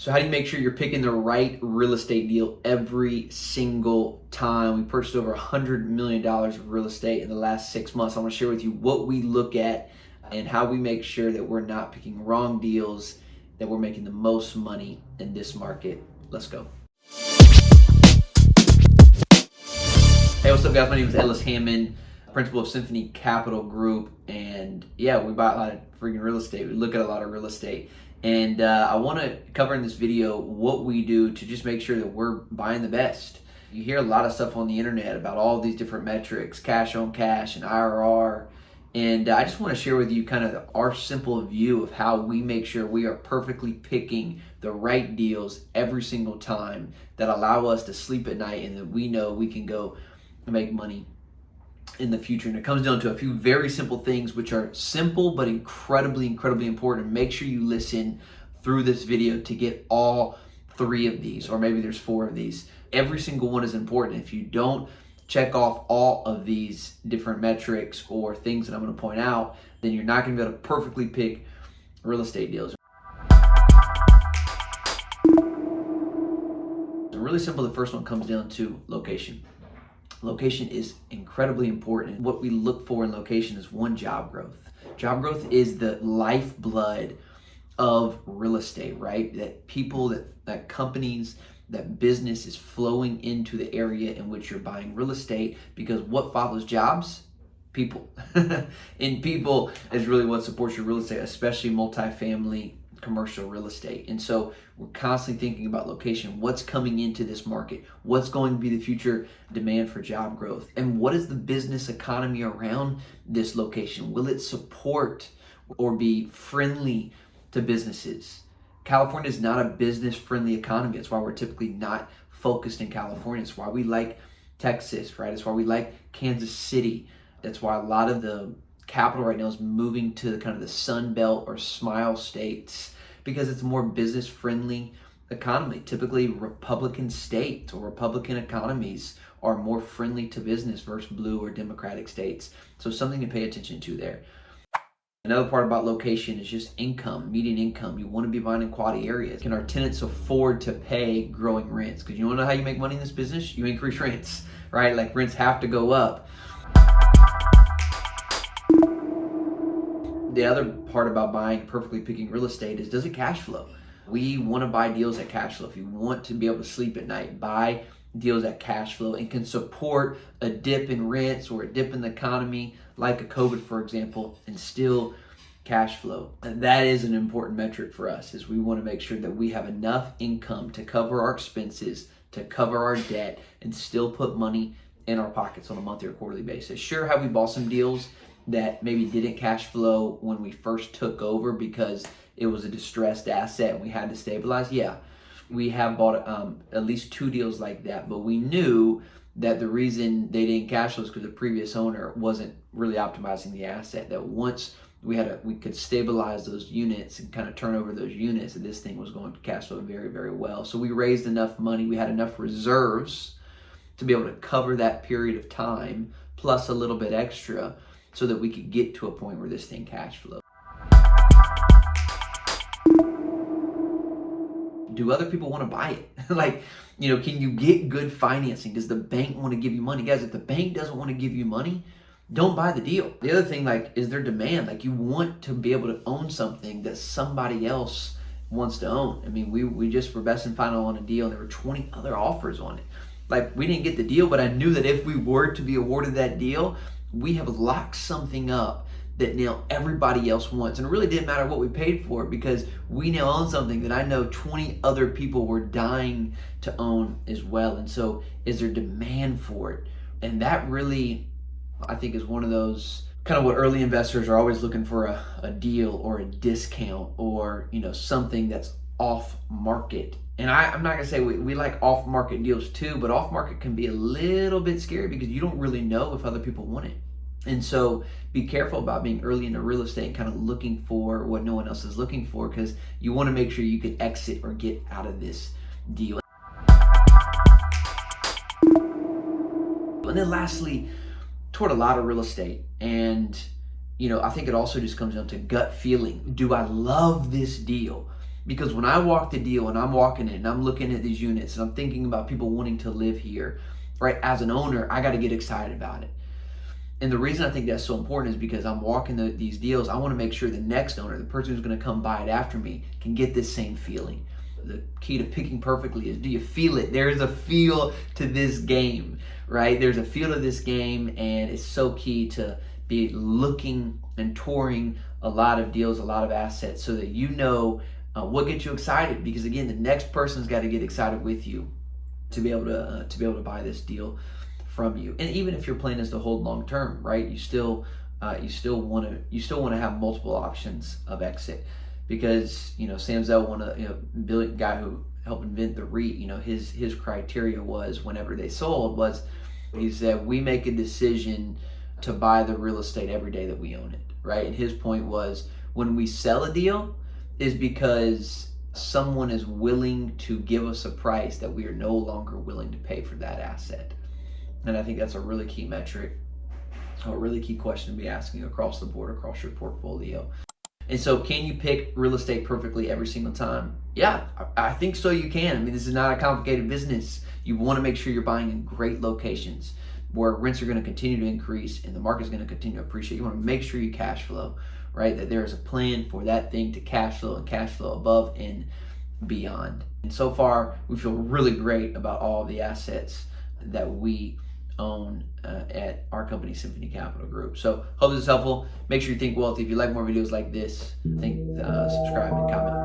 So how do you make sure you're picking the right real estate deal every single time? We purchased over $100 million of real estate in the last 6 months. I want to share with you what we look at and how we make sure that we're not picking wrong deals, that we're making the most money in this market. Let's go. Hey, what's up guys? My name is Ellis, Hammond, principal of Symphony Capital Group. And yeah, we buy a lot of freaking real estate. We look at a lot of real estate. And I want to cover in this video what we do to just make sure that we're buying the best. You hear a lot of stuff on the internet about all these different metrics, cash on cash and IRR. And I just want to share with you kind of our simple view of how we make sure we are perfectly picking the right deals every single time that allow us to sleep at night and that we know we can go make money in the future. And it comes down to a few very simple things, which are simple but incredibly important. Make sure you listen through this video to get all 3 of these, or maybe there's 4 of these. Every single one is important. If you don't check off all of these different metrics or things that I'm going to point out, then you're not going to be able to perfectly pick real estate deals. So really simple. The first one comes down to location. Location is incredibly important. What we look for in location is one, job growth. Job growth is the lifeblood of real estate, right? That people, that companies, that business is flowing into the area in which you're buying real estate, because what follows jobs? People. And people is really what supports your real estate, especially multifamily commercial real estate. And so we're constantly thinking about location. What's coming into this market? What's going to be the future demand for job growth? And what is the business economy around this location? Will it support or be friendly to businesses? California is not a business-friendly economy. That's why we're typically not focused in California. It's why we like Texas, right? It's why we like Kansas City. That's why a lot of the capital right now is moving to the kind of the Sun Belt or Smile states, because it's a more business-friendly economy. Typically, Republican states or Republican economies are more friendly to business versus blue or Democratic states. So something to pay attention to there. Another part about location is just income, median income. You want to be buying in quality areas. Can our tenants afford to pay growing rents? Because you want to know how you make money in this business? You increase rents, right? Like rents have to go up. The other part about buying, perfectly picking real estate is, does it cash flow? We want to buy deals that cash flow. If you want to be able to sleep at night, buy deals that cash flow and can support a dip in rents or a dip in the economy, like a COVID, for example, and still cash flow. And that is an important metric for us, is we want to make sure that we have enough income to cover our expenses, to cover our debt, and still put money in our pockets on a monthly or quarterly basis. Sure, have we bought some deals that maybe didn't cash flow when we first took over because it was a distressed asset and we had to stabilize? Yeah, we have bought at least 2 deals like that, but we knew that the reason they didn't cash flow is because the previous owner wasn't really optimizing the asset. That once we could stabilize those units and kind of turn over those units, that this thing was going to cash flow very well. So we raised enough money, we had enough reserves to be able to cover that period of time, plus a little bit extra, so that we could get to a point where this thing cash flows. Do other people want to buy it? Like, you know, can you get good financing? Does the bank want to give you money? Guys, if the bank doesn't want to give you money, don't buy the deal. The other thing, like, is there demand? Like, you want to be able to own something that somebody else wants to own. I mean, we just were best and final on a deal, and there were 20 other offers on it. Like, we didn't get the deal, but I knew that if we were to be awarded that deal, we have locked something up that now everybody else wants. And it really didn't matter what we paid for it, because we now own something that I know 20 other people were dying to own as well. And so is there demand for it? And that really, I think, is one of those kind of what early investors are always looking for, a deal or a discount, or, you know, something that's off market. And I'm not gonna say we like off market deals too, but off market can be a little bit scary because you don't really know if other people want it. And so be careful about being early into real estate and kind of looking for what no one else is looking for, because you want to make sure you can exit or get out of this deal. And then lastly, toward a lot of real estate, and you know, I think it also just comes down to gut feeling. Do I love this deal? Because when I walk the deal and I'm walking in and I'm looking at these units and I'm thinking about people wanting to live here, right? As an owner, I got to get excited about it. And the reason I think that's so important is because I'm walking these deals. I want to make sure the next owner, the person who's going to come buy it after me, can get this same feeling. The key to picking perfectly is, do you feel it? There's a feel to this game, right? There's a feel to this game, and it's so key to be looking and touring a lot of deals, a lot of assets, so that you know what gets you excited. Because again, the next person's got to get excited with you to be able to buy this deal from you. And even if your plan is to hold long term, right? You still want to have multiple options of exit, because Sam Zell, brilliant guy who helped invent the REIT, his criteria was, whenever they sold, was he said, we make a decision to buy the real estate every day that we own it, right? And his point was, when we sell a deal is because someone is willing to give us a price that we are no longer willing to pay for that asset. And I think that's a really key metric, a really key question to be asking across the board, across your portfolio. And so, can you pick real estate perfectly every single time? Yeah, I think so. You can. I mean, this is not a complicated business. You want to make sure you're buying in great locations where rents are going to continue to increase and the market is going to continue to appreciate. You want to make sure you cash flow, right? That there is a plan for that thing to cash flow and cash flow above and beyond. And so far, we feel really great about all of the assets that we own at our company, Symphony Capital Group. So hope this is helpful. Make sure you think wealthy. If you like more videos like this, subscribe and comment.